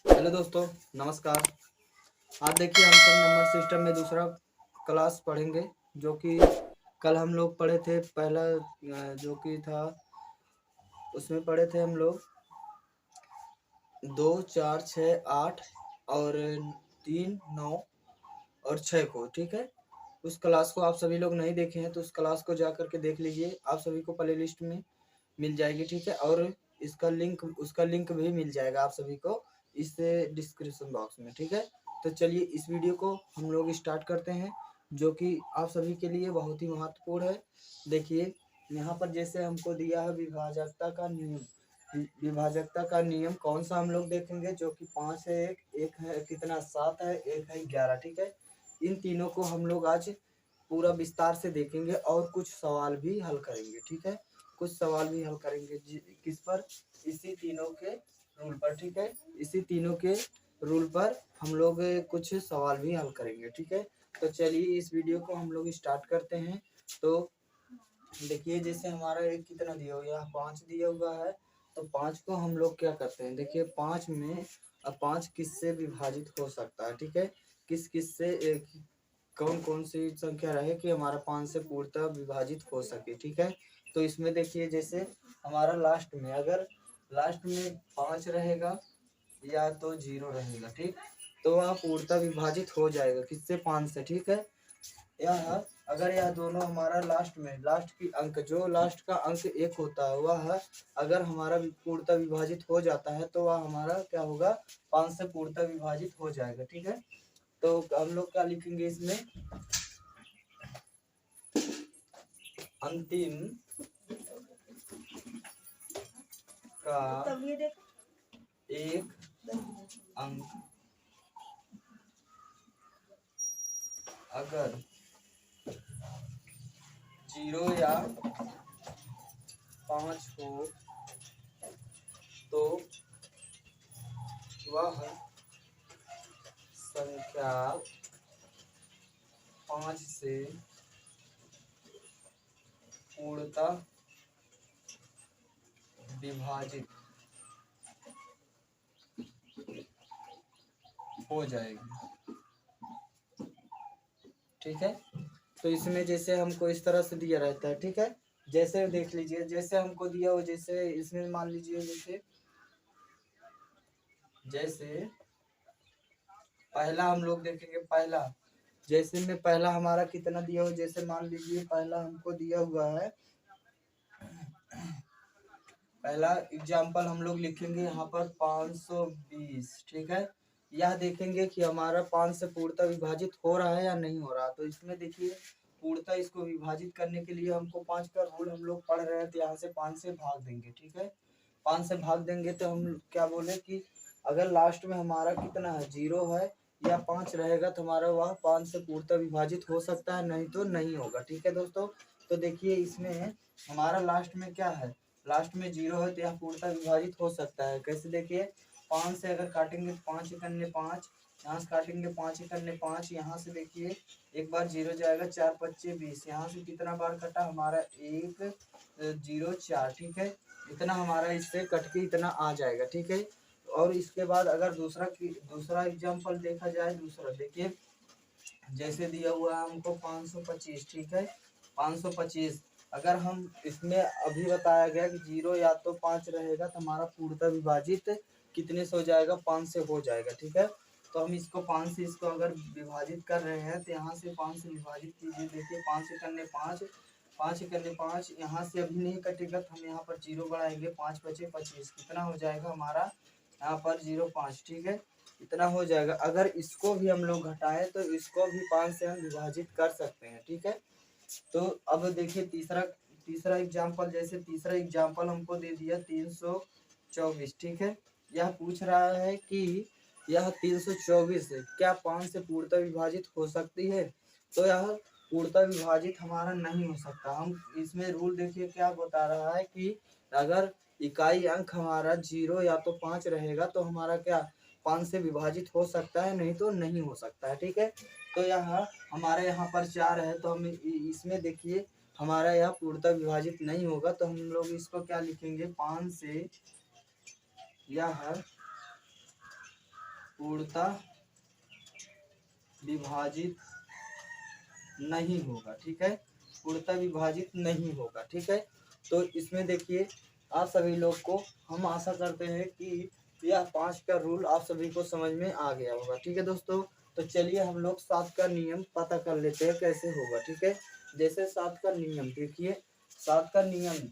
Hello दोस्तों, नमस्कार। आज देखिए हम सब नंबर सिस्टम में दूसरा क्लास पढ़ेंगे, जो कि कल हम लोग पढ़े थे। पहला जो कि था उसमें पढ़े थे हम लोग 2, 4, 6, 8 और 3, 9 और 6 को। ठीक है, उस क्लास को आप सभी लोग नहीं देखे हैं तो उस क्लास को जा करके देख लीजिए, आप सभी को प्ले लिस्ट में मिल जाएगी। ठीक है, और उसका लिंक भी मिल जाएगा आप सभी को इस डिस्क्रिप्शन बॉक्स में। ठीक है, तो चलिए इस वीडियो को हम लोग स्टार्ट करते हैं, जो कि आप सभी के लिए बहुत ही महत्वपूर्ण है। देखिए यहाँ पर जैसे हमको दिया है विभाजकता का नियम। विभाजकता का नियम कौन सा हम लोग देखेंगे, जो कि 5 है, एक है कितना 7 है, एक है 11। ठीक है, इन तीनों को हम लोग आज पूरा विस्तार से देखेंगे और कुछ सवाल भी हल करेंगे। ठीक है, कुछ सवाल भी हल करेंगे किस पर, इसी तीनों के रूल पर। ठीक है, इसी तीनों के रूल पर हम लोग कुछ सवाल भी हल करेंगे। ठीक है, तो चलिए इस वीडियो को हम लोग स्टार्ट करते हैं। तो देखिए जैसे हमारा एक कितना दिया हुआ है, 5 दिया हुआ है। तो 5 को हम लोग क्या करते हैं, देखिए 5 में अब 5 किससे विभाजित हो सकता है। ठीक है, किस किस से कौन कौन सी संख्या रहे कि हमारा 5 से पूर्णतः विभाजित हो सके। ठीक है, तो इसमें देखिए जैसे हमारा लास्ट में, अगर लास्ट में 5 रहेगा या तो 0 रहेगा, ठीक, तो वह पूर्णतः विभाजित हो जाएगा किससे, 5 से। ठीक है, यह अगर यह दोनों हमारा लास्ट में, लास्ट की अंक, जो लास्ट का अंक 1 होता है, वह अगर हमारा पूर्णतः विभाजित हो जाता है तो वह हमारा क्या होगा, 5 से पूर्णतः विभाजित हो जाएगा। ठीक है, तो हम लोग क्या लिखेंगे इसमें, अंतिम का एक अंक अगर 0 या 5 हो तो वह संख्या 5 से पूर्णतः विभाजित हो जाएगी। ठीक है, तो इसमें जैसे हमको इस तरह से दिया रहता है। ठीक है, जैसे देख लीजिए, जैसे हमको दिया हो, जैसे इसमें मान लीजिए जैसे जैसे पहला हम लोग देखेंगे, पहला जैसे में पहला हमारा कितना दिया हो, जैसे मान लीजिए पहला हमको दिया हुआ है, पहला एग्जाम्पल हम लोग लिखेंगे यहाँ पर 520। ठीक है, यह देखेंगे कि हमारा 5 से पूर्णतः विभाजित हो रहा है या नहीं हो रहा। तो इसमें देखिए पूर्णतः इसको विभाजित करने के लिए हमको 5 का रूल हम लोग पढ़ रहे हैं, तो यहाँ से 5 से भाग देंगे। ठीक है, 5 से भाग देंगे तो हम क्या बोले कि अगर लास्ट में हमारा कितना है, 0 है या 5 रहेगा, तो हमारा वह 5 से पूर्णतः विभाजित हो सकता है, नहीं तो नहीं होगा। ठीक है दोस्तों, तो देखिए इसमें हमारा लास्ट में क्या है, लास्ट में 0 है तो यह पूर्णतः विभाजित हो सकता है। कैसे, देखिए 5 से अगर काटेंगे 5 एकन्ने 5, यहाँ से काटेंगे 5 एकन्ने 5, यहाँ से देखिए एक बार 0 जाएगा, 4 पच्चे 20, यहाँ से कितना बार कटा हमारा 1 0 4। ठीक है, इतना हमारा इससे कट के इतना आ जाएगा। ठीक है, और इसके बाद अगर दूसरा एग्जाम्पल देखा जाए, दूसरा देखिए जैसे दिया हुआ है हमको 525। ठीक है, 525 अगर हम इसमें अभी बताया गया कि 0 या तो 5 रहेगा तो हमारा पूर्णतः विभाजित कितने से हो जाएगा, 5 से हो जाएगा। ठीक है, तो हम इसको 5 से इसको अगर विभाजित कर रहे हैं तो यहाँ से 5 से विभाजित कीजिए। देखिए 5 एकन्ने 5, 5 एकन्ने 5, यहाँ से अभी नहीं कटेगा तो हम यहाँ पर 0 बढ़ाएंगे, 5 पचे 25, कितना हो जाएगा हमारा यहाँ पर 0,5। ठीक है, इतना हो जाएगा। अगर इसको भी हम लोग घटाएं तो इसको भी 5 से हम विभाजित कर सकते हैं। ठीक है, तो अब देखिए तीसरा तीसरा एग्जाम्पल, जैसे तीसरा एग्जाम्पल हमको दे दिया 324। ठीक है, यह पूछ रहा है कि यह 324 क्या 5 से पूर्णतः विभाजित हो सकती है, तो यह पूर्णतः विभाजित हमारा नहीं हो सकता। हम इसमें रूल देखिए क्या बता रहा है कि अगर इकाई अंक हमारा 0 या तो 5 रहेगा तो हमारा क्या 5 से विभाजित हो सकता है, नहीं तो नहीं हो सकता है। ठीक है, तो यह हमारे यहाँ पर 4 है, तो हम इसमें देखिए हमारा यह पूर्णतः विभाजित नहीं होगा, तो हम लोग इसको क्या लिखेंगे, 5 से यह पूर्णता विभाजित नहीं होगा, ठीक है, पूर्णता विभाजित नहीं होगा, ठीक है। तो इसमें देखिए आप सभी लोग को हम आशा करते हैं कि यह 5 का रूल आप सभी को समझ में आ गया होगा, ठीक है दोस्तों। तो चलिए हम लोग 7 का नियम पता कर लेते हैं कैसे होगा, ठीक है। जैसे 7 का नियम देखिए, 7 का नियम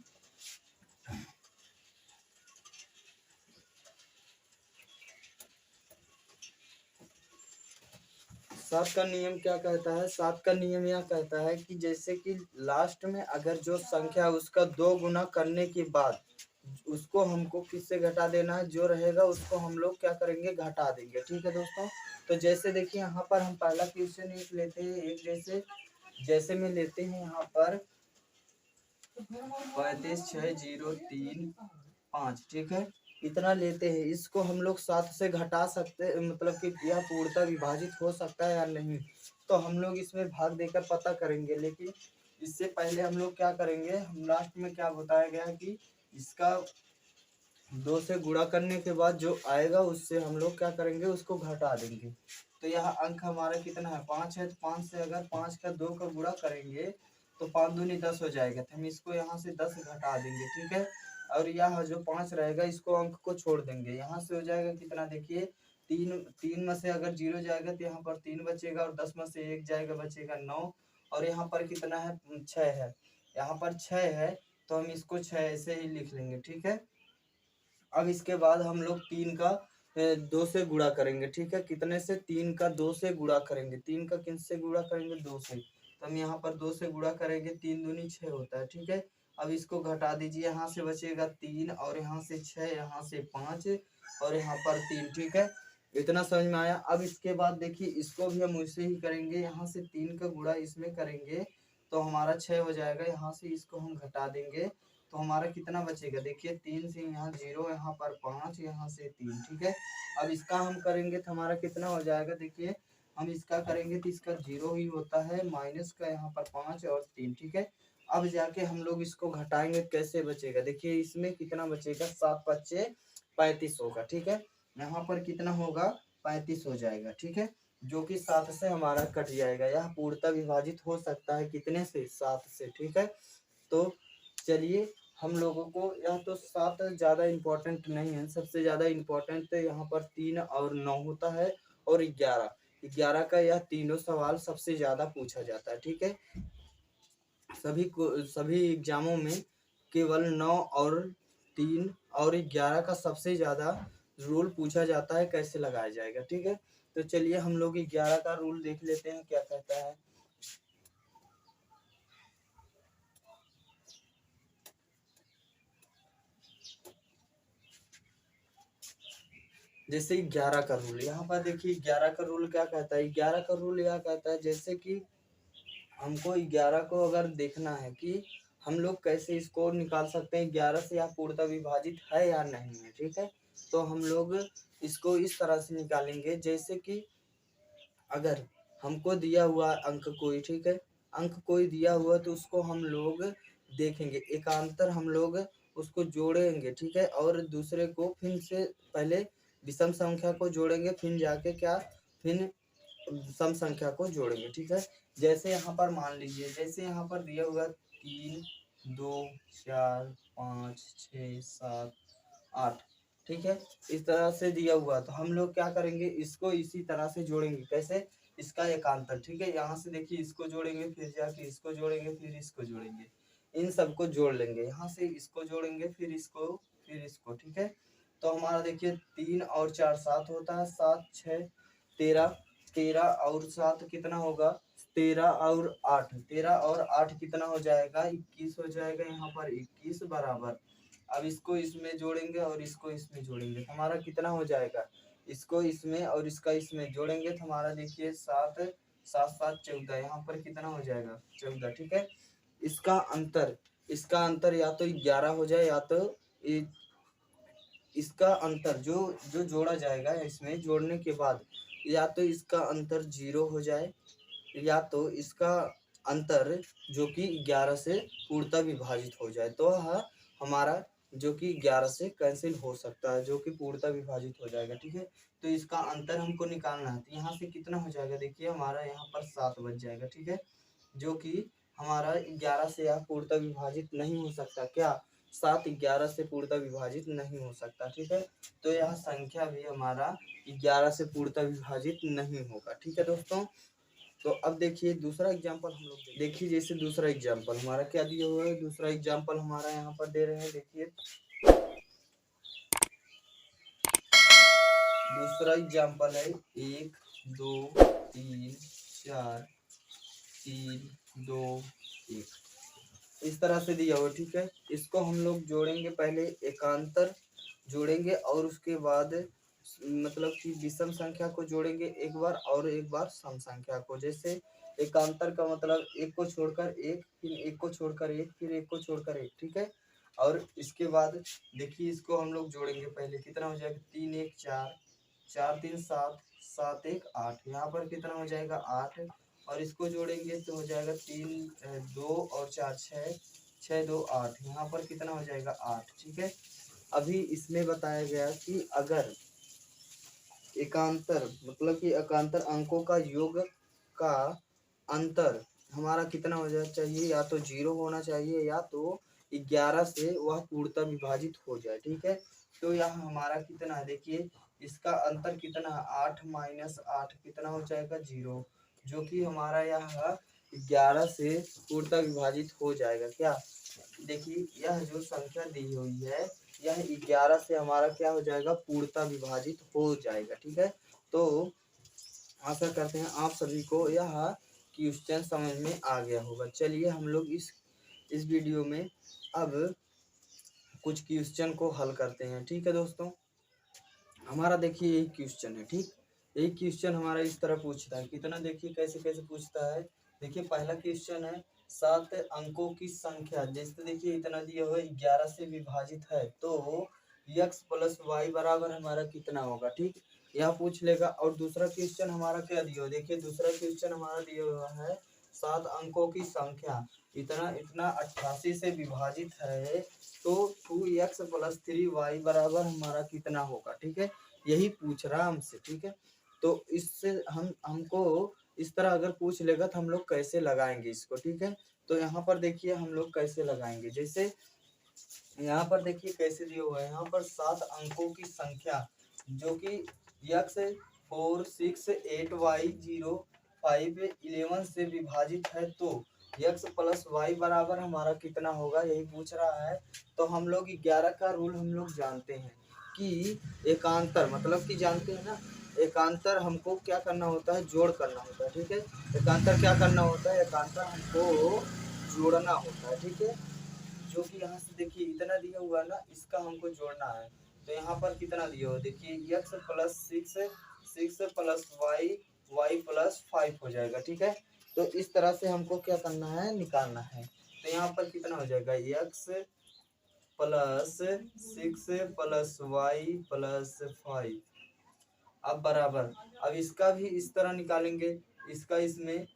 7 का नियम क्या कहता है, 7 का नियम यह कहता है कि जैसे कि लास्ट में अगर जो संख्या उसका 2 गुना करने के बाद उसको हमको किससे घटा देना है, जो रहेगा उसको हम लोग क्या करेंगे, घटा देंगे, ठीक है दोस्तों। तो जैसे देखिए यहाँ पर हम पहला क्वेश्चन एक लेते हैं, एक जैसे जैसे में लेते हैं यहाँ पर 35,6,0,3,5, ठीक है, इतना लेते हैं। इसको हम लोग 7 से घटा सकते, मतलब कि यह पूर्णतः विभाजित हो सकता है या नहीं, तो हम लोग इसमें भाग देकर पता करेंगे। लेकिन इससे पहले हम लोग क्या करेंगे, हम लास्ट में क्या बताया गया है कि इसका 2 से गुणा करने के बाद जो आएगा उससे हम लोग क्या करेंगे, उसको घटा देंगे। तो यह अंक हमारा कितना है, 5 है। तो 5 से अगर 5 का 2 का गुणा करेंगे तो 5 दूनी 10 हो जाएगा, तो हम इसको यहाँ से 10 घटा देंगे, ठीक है। और यह जो 5 रहेगा इसको अंक को छोड़ देंगे, यहाँ से हो जाएगा कितना, देखिए 3 में से अगर 0 जाएगा तो यहाँ पर 3 बचेगा, और 10 में से 1 जाएगा बचेगा 9, और यहाँ पर कितना है, 6 है, यहाँ पर 6 है, तो हम इसको 6 ऐसे ही लिख लेंगे, ठीक है। अब इसके बाद हम लोग 3 का 2 से गुणा करेंगे, ठीक है, कितने से, 3 का 2 से गुणा करेंगे, 3 का किन से गुणा करेंगे, 2 से। तो हम यहाँ पर 2 से गुणा करेंगे, 3 दूनी 6 होता है, ठीक है। अब इसको घटा दीजिए, यहाँ से बचेगा 3, और यहाँ से 6, यहाँ से 5, और यहाँ पर 3, ठीक है। इतना समझ में आया। अब इसके बाद देखिए इसको भी हम वैसे ही करेंगे, यहाँ से 3 का गुणा इसमें करेंगे तो हमारा 6 हो जाएगा, यहाँ से इसको हम घटा देंगे तो हमारा कितना बचेगा, देखिए 3 से यहाँ 0, यहाँ पर 5, यहाँ से 3, ठीक है। अब इसका हम करेंगे तो हमारा कितना हो जाएगा, देखिए हम इसका करेंगे तो इसका 0 ही होता है, माइनस का यहाँ पर 5 और 3, ठीक है। अब जाके हम लोग इसको घटाएंगे, कैसे बचेगा, देखिए इसमें कितना बचेगा, 7 5 35 होगा, ठीक है। यहाँ पर कितना होगा, 35 हो जाएगा, ठीक है, जो कि 7 से हमारा कट जाएगा। यह पूर्णतः विभाजित हो सकता है कितने से, 7 से, ठीक है। तो चलिए हम लोगों को यह तो 7 ज़्यादा इम्पोर्टेंट नहीं है, सबसे ज़्यादा इम्पोर्टेंट तो यहाँ पर 3 और 9 होता है, और 11 का यह तीनों सवाल सबसे ज़्यादा पूछा जाता है, ठीक है। सभी एग्जामों में केवल 9 और 3 और 11 का सबसे ज़्यादा रूल पूछा जाता है, कैसे लगाया जाएगा, ठीक है। तो चलिए हम लोग 11 का रूल देख लेते हैं क्या कहता है। जैसे 11 का रूल, यहाँ पर देखिए 11 का रूल क्या कहता है, 11 का रूल यह कहता है जैसे कि हमको 11 को अगर देखना है कि हम लोग कैसे इसको निकाल सकते हैं, 11 से यह पूर्णतः विभाजित है या नहीं है, ठीक है। तो हम लोग इसको इस तरह से निकालेंगे, जैसे कि अगर हमको दिया हुआ अंक कोई, ठीक है, अंक कोई दिया हुआ तो उसको हम लोग देखेंगे, एकांतर हम लोग उसको जोड़ेंगे, ठीक है, और दूसरे को फिर से पहले विषम संख्या को जोड़ेंगे, फिर जाके क्या, फिर सम संख्या को जोड़ेंगे, ठीक है। जैसे यहाँ पर मान लीजिए, जैसे यहाँ पर दिया हुआ 3 2 4 5 6 7 8, ठीक है, इस तरह से दिया हुआ तो हम लोग क्या करेंगे, इसको इसी तरह से जोड़ेंगे, कैसे, इसका एकांतर, ठीक है, यहाँ से देखिए इसको जोड़ेंगे, फिर जाके इसको जोड़ेंगे, फिर इसको जोड़ेंगे, इन सबको जोड़ लेंगे, यहाँ से इसको जोड़ेंगे, फिर इसको, ठीक है। तो हमारा देखिए 3 और 4 7 होता है, 7 6 13, 13 और 7 कितना होगा, 13 और 8 कितना हो जाएगा, 21 हो जाएगा, यहाँ पर 21 बराबर। अब इसको इसमें जोड़ेंगे और इसको इसमें जोड़ेंगे तो हमारा कितना हो जाएगा, इसको इसमें और इसका इसमें जोड़ेंगे तो हमारा देखिए 7 7 7 14, यहाँ पर कितना हो जाएगा, 14, ठीक है। इसका अंतर या तो 11 हो जाए, या तो इसका अंतर जो जो जोड़ा जाएगा, इसमें जोड़ने के बाद या तो इसका अंतर 0 हो जाए, या तो इसका अंतर जो कि 11 से पूर्णतः विभाजित हो जाए, तो हमारा जो कि 11 से कैंसिल हो सकता है, जो कि पूर्णतः विभाजित हो जाएगा। ठीक है, तो इसका अंतर हमको निकालना है। तो यहाँ से कितना हो जाएगा, देखिए हमारा यहाँ पर 7 बच जाएगा। ठीक है, जो कि हमारा 11 से यह पूर्णतः विभाजित नहीं हो सकता। क्या 7 11 से पूर्णतः विभाजित नहीं हो सकता। ठीक है, तो यह संख्या भी हमारा 11 से पूर्णतः विभाजित नहीं होगा। ठीक है दोस्तों, तो अब देखिए दूसरा एग्जांपल हम लोग देखिए। जैसे दूसरा एग्जांपल हमारा क्या दिया हुआ है, दूसरा एग्जांपल हमारा यहाँ पर दे रहे हैं। देखिए दूसरा एग्जांपल है 1 2 3 4 3 2 1, इस तरह से दिया हुआ। ठीक है, इसको हम लोग जोड़ेंगे, पहले एकांतर जोड़ेंगे और उसके बाद मतलब कि विषम संख्या को जोड़ेंगे एक बार और एक बार सम संख्या को। जैसे एकांतर का मतलब एक को छोड़कर एक, फिर एक को छोड़कर एक, फिर एक को छोड़कर एक। ठीक है, और इसके बाद देखिए इसको हम लोग जोड़ेंगे। पहले कितना हो जाएगा, 3 1 4, 4 3 7, 7 1 8, यहाँ पर कितना हो जाएगा 8, और इसको जोड़ेंगे तो हो जाएगा 3 2 और 4 6, 6 2 8, यहाँ पर कितना हो जाएगा 8। ठीक है, अभी इसमें बताया गया कि अगर एकांतर मतलब कि एकांतर अंकों का योग का अंतर हमारा कितना हो जाना चाहिए, या तो 0 होना चाहिए या तो 11 से वह पूर्णतः विभाजित हो जाए। ठीक है, तो यह हमारा कितना है, देखिए इसका अंतर कितना है, 8 माइनस 8 कितना हो जाएगा 0, जो कि हमारा यह 11 से पूर्णतः विभाजित हो जाएगा। क्या देखिए यह जो संख्या दी हुई है यह 11 से हमारा क्या हो जाएगा, पूर्णतः विभाजित हो जाएगा। ठीक है, तो आशा करते हैं आप सभी को यह क्वेश्चन समझ में आ गया होगा। चलिए हम लोग इस वीडियो में अब कुछ क्वेश्चन को हल करते हैं। ठीक है दोस्तों, हमारा देखिए एक क्वेश्चन है। ठीक, एक क्वेश्चन हमारा इस तरह पूछता है, कितना देखिए कैसे कैसे पूछता है। देखिए पहला क्वेश्चन है 7 अंकों की संख्या, जैसे देखिए इतना दिया हुआ 11 से विभाजित है, तो x प्लस वाई बराबर हमारा कितना होगा। ठीक, यह पूछ लेगा। और दूसरा क्वेश्चन हमारा क्या दिया हुआ, देखिए दूसरा क्वेश्चन हमारा दिया हुआ है 7 अंकों की संख्या इतना इतना 88 से विभाजित है, तो 2x प्लस 3y बराबर हमारा कितना होगा। ठीक है, यही पूछ रहा हमसे। ठीक है, तो इससे हमको इस तरह अगर पूछ लेगा तो हम लोग कैसे लगाएंगे इसको। ठीक है, तो यहाँ पर देखिए हम लोग कैसे लगाएंगे। जैसे यहाँ पर देखिए कैसे दिया हुआ है, यहाँ पर 7 अंकों की संख्या जो कि x 4 6 8 y 0 5 11 से विभाजित है, तो x प्लस वाई बराबर हमारा कितना होगा, यही पूछ रहा है। तो हम लोग 11 का रूल हम लोग जानते हैं कि एकांतर मतलब कि जानते हैं ना, एकांतर हमको क्या करना होता है, जोड़ करना होता है। ठीक है, एकांतर क्या करना होता है, एकांतर हमको जोड़ना होता है। ठीक है, जो कि यहाँ से देखिए इतना दिया हुआ ना, इसका हमको जोड़ना है। तो यहाँ पर कितना दिया हुआ, देखिए x plus 6 plus Y plus 5 हो जाएगा। ठीक है, तो इस तरह से हमको क्या करना है, निकालना है। तो यहाँ पर कितना हो जाएगा, x plus 6 plus Y plus 5, अब बराबर, अब इसका भी इस तरह निकालेंगे। इसका इसमें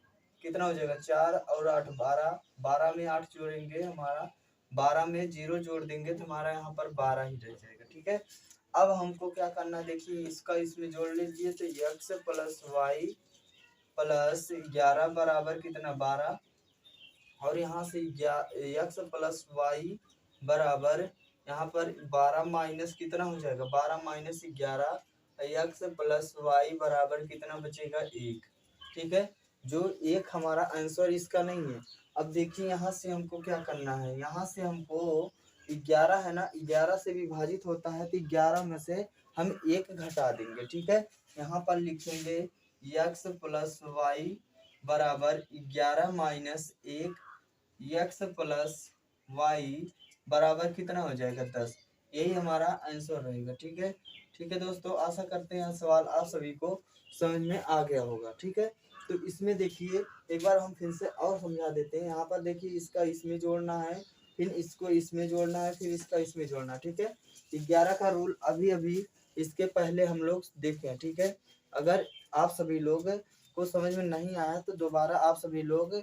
कितना हो जाएगा, 4 और 8 12, 12 में 8 जोड़ेंगे हमारा, 12 में 0 जोड़ देंगे तो हमारा यहाँ पर 12 ही रह जाएगा। ठीक है, अब हमको क्या करना है, देखिए इसका इसमें जोड़ लीजिए, तो x प्लस वाई प्लस 11 बराबर कितना 12, और यहाँ से x प्लस वाई बराबर यहाँ पर 12 माइनस कितना हो जाएगा, 12 माइनस 11, x प्लस वाई बराबर कितना बचेगा 1। ठीक है, जो एक हमारा आंसर इसका नहीं है। अब देखिए यहाँ से हमको क्या करना है, यहाँ से हमको 11 है ना, 11 से विभाजित होता है, तो 11 में से हम 1 घटा देंगे। ठीक है, यहाँ पर लिखेंगे x प्लस वाई बराबर 11 माइनस 1, x प्लस वाई बराबर कितना हो जाएगा 10, यही हमारा आंसर रहेगा। ठीक है, ठीक है दोस्तों, आशा करते हैं सवाल आप सभी को समझ में आ गया होगा। ठीक है, तो इसमें देखिए एक बार हम फिर से और समझा देते हैं। यहाँ पर देखिए इसका इसमें जोड़ना है, फिर इसको इसमें जोड़ना है, फिर इसका इसमें जोड़ना है। ठीक है, 11 का रूल अभी अभी इसके पहले हम लोग देखें। ठीक है, अगर आप सभी लोग को समझ में नहीं आया तो दोबारा आप सभी लोग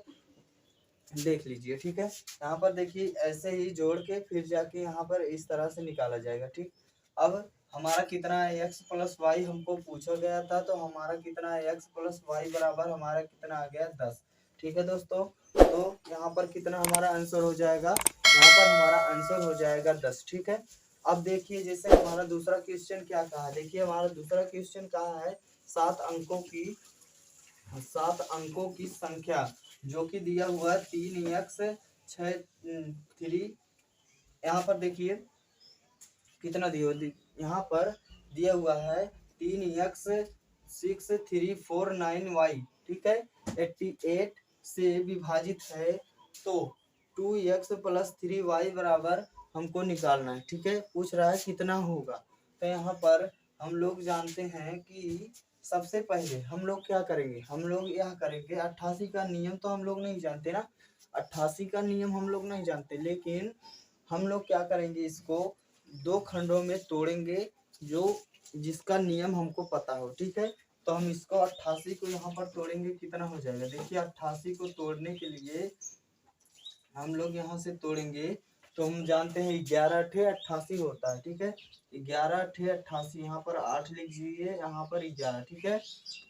देख लीजिए, ठीक है। यहाँ पर देखिए ऐसे ही जोड़ के फिर जाके यहाँ पर इस तरह से निकाला जाएगा, ठीक। अब हमारा कितना है, एक्स प्लस वाई हमको पूछा गया था, तो हमारा कितना है, एक्स प्लस वाई बराबर हमारा कितना आ गया, 10। ठीक है दोस्तों, तो यहाँ पर कितना हमारा आंसर हो जाएगा, यहाँ पर हमारा आंसर हो जाएगा 10। ठीक है। अब देखिए जैसे हमारा दूसरा क्वेश्चन क्या कहा है, देखिए हमारा दूसरा क्वेश्चन कहा है 7 अंकों की संख्या जो कि दिया हुआ है 3x 3। यहाँ पर देखिए कितना दिया, यहाँ पर दिया हुआ है 3x 6349y, ठीक है। 88 से विभाजित है, तो 2x प्लस 3y बराबर हमको निकालना है, ठीक है। पूछ रहा है कितना होगा, तो यहाँ पर हम लोग जानते हैं कि सबसे पहले हम लोग क्या करेंगे, हम लोग यह करेंगे 88 का नियम तो हम लोग नहीं जानते ना, 88 का नियम हम लोग नहीं जानते, लेकिन हम लोग क्या करेंगे, इसको 2 खंडों में तोड़ेंगे जो जिसका नियम हमको पता हो, ठीक है। तो हम इसको 88 को यहाँ पर तोड़ेंगे, कितना हो जाएगा, देखिए 88 को तोड़ने के लिए हम लोग यहाँ से तोड़ेंगे, तो हम जानते हैं 11 अठे 88 होता है, ठीक है। 11 अठे 88, यहाँ पर 8 लिख दीजिए, यहाँ पर 11, ठीक है।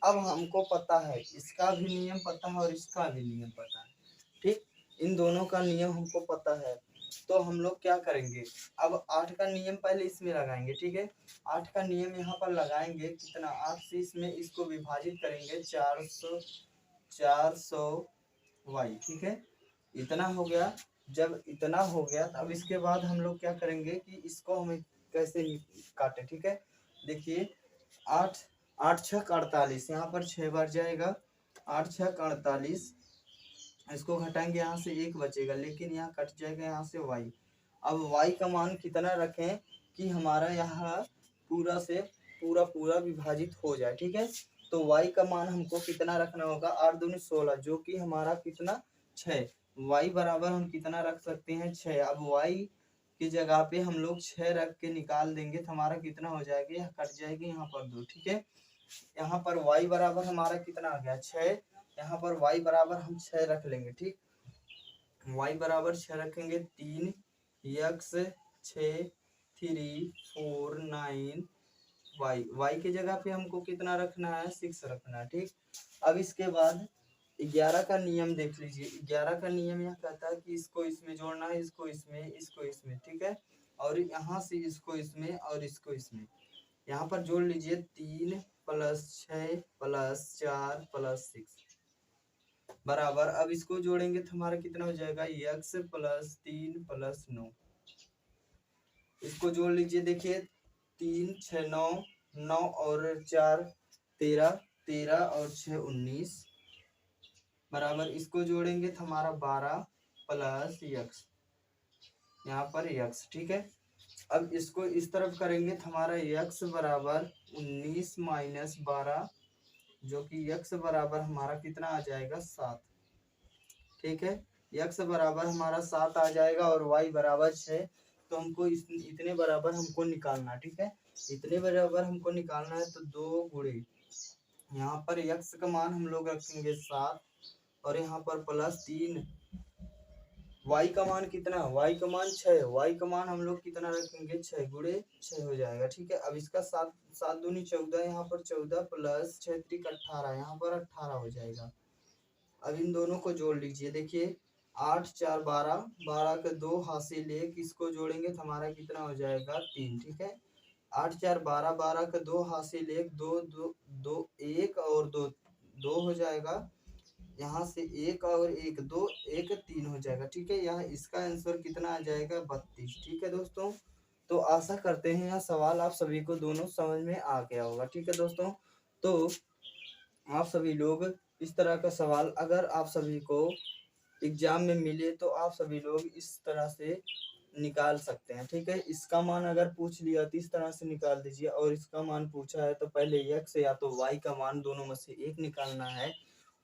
अब हमको पता है इसका भी नियम पता है और इसका भी नियम पता है, ठीक। इन दोनों का नियम हमको पता है, तो हम लोग क्या करेंगे, अब 8 का नियम पहले इसमें लगाएंगे, ठीक है। 8 का नियम यहाँ पर लगाएंगे, कितना, 8 से इसमें इसको विभाजित करेंगे, 400 वाई, ठीक है। इतना हो गया। जब इतना हो गया अब इसके बाद हम लोग क्या करेंगे कि इसको हमें कैसे काटे, ठीक है। देखिए 8 8 छक 48, यहाँ पर 6 बार जाएगा, 8 छक 48, इसको घटाएंगे, यहाँ से 1 बचेगा, लेकिन यहाँ कट जाएगा यहाँ से y। अब y का मान कितना रखें कि हमारा यहाँ पूरा से पूरा विभाजित हो जाए, ठीक है। तो y का मान हमको कितना रखना होगा, 8 दूनी 16, जो कि हमारा कितना, 6। y बराबर हम कितना रख सकते हैं, 6। अब y की जगह पे हम लोग 6 रख के निकाल देंगे, तो हमारा कितना हो जाएगा, यह कट जाएगी यहाँ पर 2, ठीक है। यहाँ पर y बराबर हमारा कितना आ गया, 6। यहाँ पर y बराबर हम 6 रख लेंगे, ठीक। y बराबर 6 रखेंगे, 3 x 6 3 4 9 y के जगह पे हमको कितना रखना है, 6 रखना है, ठीक। अब इसके बाद 11 का नियम देख लीजिए, 11 का नियम यह कहता है कि इसको इसमें जोड़ना है, इसको इसमें, इसको इसमें, ठीक है। और यहाँ से इसको इसमें और इसको इसमें, यहाँ पर जोड़ लीजिए, 3 प्लस 6 प्लस 4 प्लस 6 बराबर, अब इसको जोड़ेंगे तो हमारा कितना हो जाएगा, x प्लस 3 प्लस 9, इसको जोड़ लीजिए, देखिए 3 6 9, 9 और 4 13, 13 और 6 19 बराबर, इसको जोड़ेंगे तो हमारा 12 प्लस x, यहाँ पर x, ठीक है। अब इसको इस तरफ करेंगे तो हमारा x बराबर 19 माइनस 12, जो कि x बराबर हमारा कितना आ जाएगा, 7, ठीक है। x बराबर हमारा 7 आ जाएगा और y बराबर 6, तो हमको इतने बराबर हमको निकालना, ठीक है। इतने बराबर हमको निकालना है, तो 2 गुणे यहाँ पर x का मान हम लोग रखेंगे 7 और यहाँ पर प्लस 3, y का मान कितना, y का मान 6, y का मान हम लोग कितना रखेंगे, 6 गुणे 6 हो जाएगा, ठीक है। अब इसका 7 7 दूनी 14, यहाँ पर 14 प्लस 6 3 18, यहाँ पर 18 हो जाएगा। अब इन दोनों को जोड़ लीजिए, देखिए 8 4 12, 12 के 2 हासिल 1, इसको जोड़ेंगे तो हमारा कितना हो जाएगा, 3, ठीक है। 8 4 12, 12 के 2 हासिल 1, 2 2 2 1 और 2 2 हो जाएगा, यहाँ से 1 और 1 2 1 3 हो जाएगा, ठीक है। यहाँ इसका आंसर कितना आ जाएगा, 32, ठीक है दोस्तों। तो आशा करते हैं यह सवाल आप सभी को दोनों समझ में आ गया होगा, ठीक है दोस्तों। तो आप सभी लोग इस तरह का सवाल अगर आप सभी को एग्जाम में मिले तो आप सभी लोग इस तरह से निकाल सकते हैं, ठीक है। इसका मान अगर पूछ लिया तो इस तरह से निकाल दीजिए, और इसका मान पूछा है तो पहले x या तो y का मान दोनों में से एक निकालना है,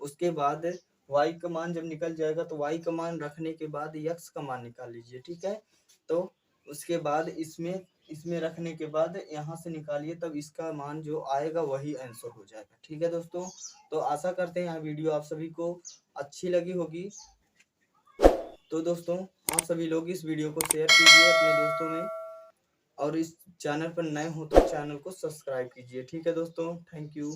उसके बाद y का मान जब निकल जाएगा तो y का मान रखने के बाद x का मान निकाल लीजिए, ठीक है। तो उसके बाद इसमें रखने के बाद यहाँ से निकालिए, तब इसका मान जो आएगा वही आंसर हो जाएगा, ठीक है दोस्तों। तो आशा करते हैं यह वीडियो आप सभी को अच्छी लगी होगी। तो दोस्तों आप सभी लोग इस वीडियो को शेयर कीजिए अपने दोस्तों में, और इस चैनल पर नए हो तो चैनल को सब्सक्राइब कीजिए। ठीक है दोस्तों, थैंक यू।